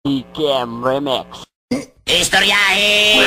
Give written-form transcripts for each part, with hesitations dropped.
Cam Remix. Istoryahin!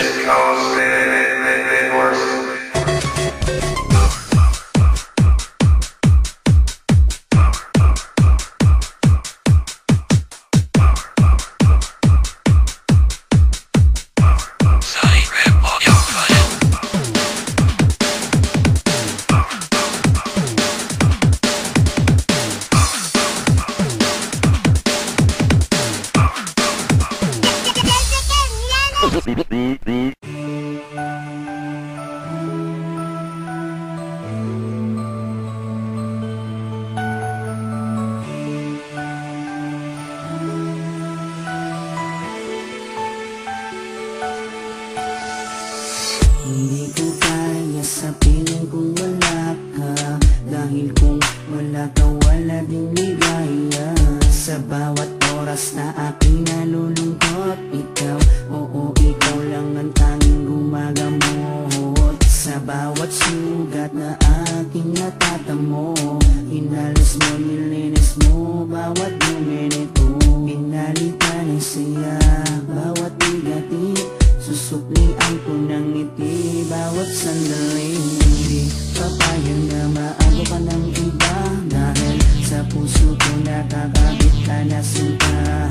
Hindi ko kaya sa piling kung wala ka, dahil kung wala ka wala ding ligaya. Sa bawat oras na aking nalulungkot, ikaw, oo ikaw lang ang tanging gumagamot. Sa bawat sugat na aking natatamo, hinalos mo, nilinis mo bawat minuto. Pinalitan ng saya bawat bigati, susuklian ko ng ngiti bawat sandali. Hindi papayag na maago ka ng iba, dahil sa puso ko nakakabit ka na sinta.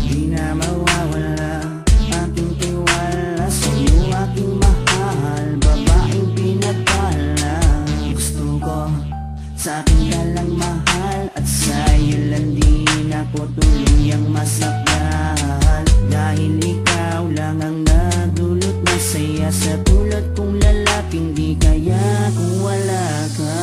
Di na mawawala aking tiwala sa'yo, aking mahal, babaeng pinagpala. Gusto ko sa akin ka lang mahal, at sa'yo lang din ako tuluyang masakal. Dahil ikaw lang ang nadulot ng saya sa tulad kong lalaking di kaya kung wala ka.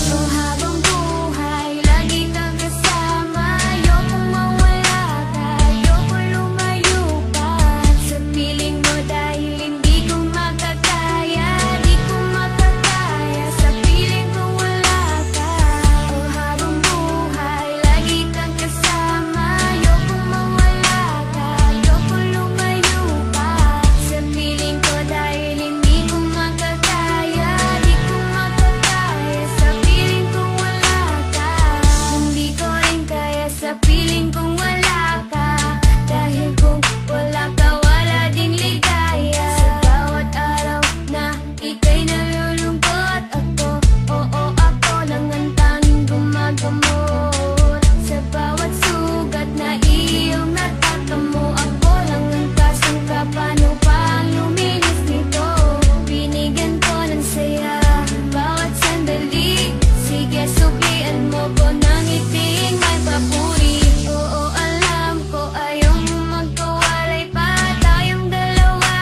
So habang buhay, lagi kang kasama. Ayokong mawala ka, ayokong lumayo pa sa piling mo, dahil hindi ko makakaya, di ko makakaya sa piling kong wala ka. So habang buhay, lagi kang kasama. Ayokong mawala ka, ayokong lumayo pa sa piling ko, dahil hindi ko makakaya, di ko makakaya sa piling kong wala ka. Hindi ko rin kaya sa piling kong wala ka, dahil kung wala ka wala ding ligaya. Sa bawat araw na ika'y nalulungkot, ako, oo ako lang ang tanging gumagamot. Sa bawat sugat na iyong natatamo, ako lang ang kasangka, paano pang luminis nito. Binigyan ko ng saya bawat sandali, sige suklian mo ko ng iting may papuri. Oo alam ko ayaw mo magkawalay pa, tayong dalawa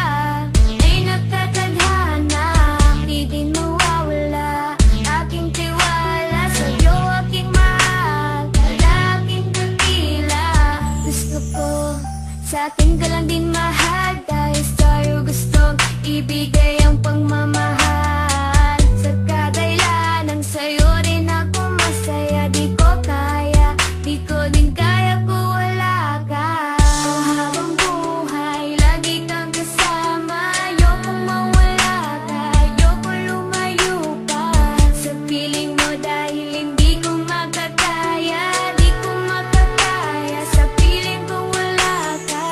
ay nagtatadhana. Di din mawawala aking tiwala sa'yo, aking mahal, lalaking dakila. Gusto ko sa akin ka lang din mahal, dahil sa'yo gustong ibigay ang pagmamahal. Sa kadailanang sa'yo rin ako masaya, di ko kaya, di ko din kaya kung wala ka. So habang buhay, lagi kang kasama. Ayokong mawala ka, ayokong lumayo pa sa piling mo, dahil hindi ko makakaya, di ko makakaya sa piling kong wala ka.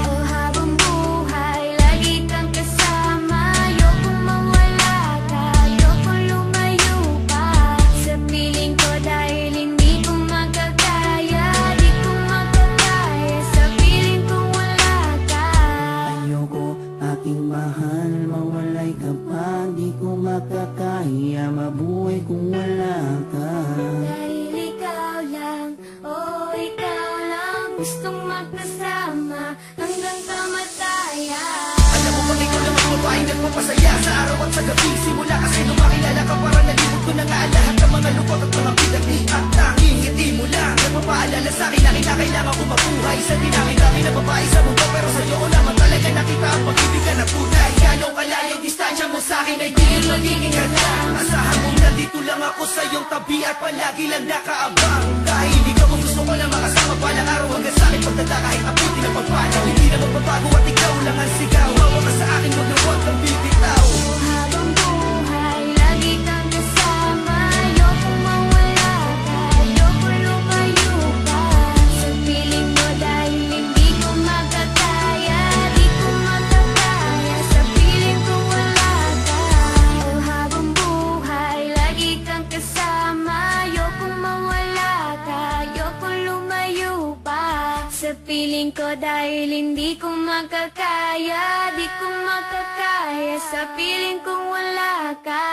So habang buhay, lagi kang kasama. Ayokong mawala ka, ayokong lumayo pa sa piling ko, dahil hindi ko makakaya, di ko makakaya sa piling kong wala ka. Ayoko aking mahal, mawalay ka pa, di ko makakaya mabuhay kung wala ka. Dahil ikaw lang, oh ikaw lang, gustong magkasama hanggang kamatayan. Alam mo bang ikaw lang ang babaeng nagpapasaya sa araw at sa gabi? Simula kasi nung makilala ka, parang nalimot ko na nga lahat ng mga lungkot at mga pinagli. At tanging ngiti mo lang nagpapaalala sa'kin na kinakailangan ko mabuhay. Sa dinami-dami na babae sa mundo, pero sa'yo ko naman talaga nakita ang pag-ibig ka na tunay. Gano'ng kalayong distansya mo sa'kin ay di magiging ganda. Asahan mo nandito lang ako sa iyong tabi at palagi lang nakaabang. Dahil ikaw ang gusto ko lang makasama palang araw hanggang sa'kin pagdada, kahit abuti na pagpanaw. Hindi na magbabago at ikaw lang ang sigaw. Hawa ka sa akin, huwag na huwag kang bibitaw. Habang buhay, lagi kang kasama. Ayokong mawala ka, ayokong lumayo pa sa piling mo, dahil hindi ko piling ko dahil hindi ko makakaya. Di ko makakaya sa piling kong wala ka.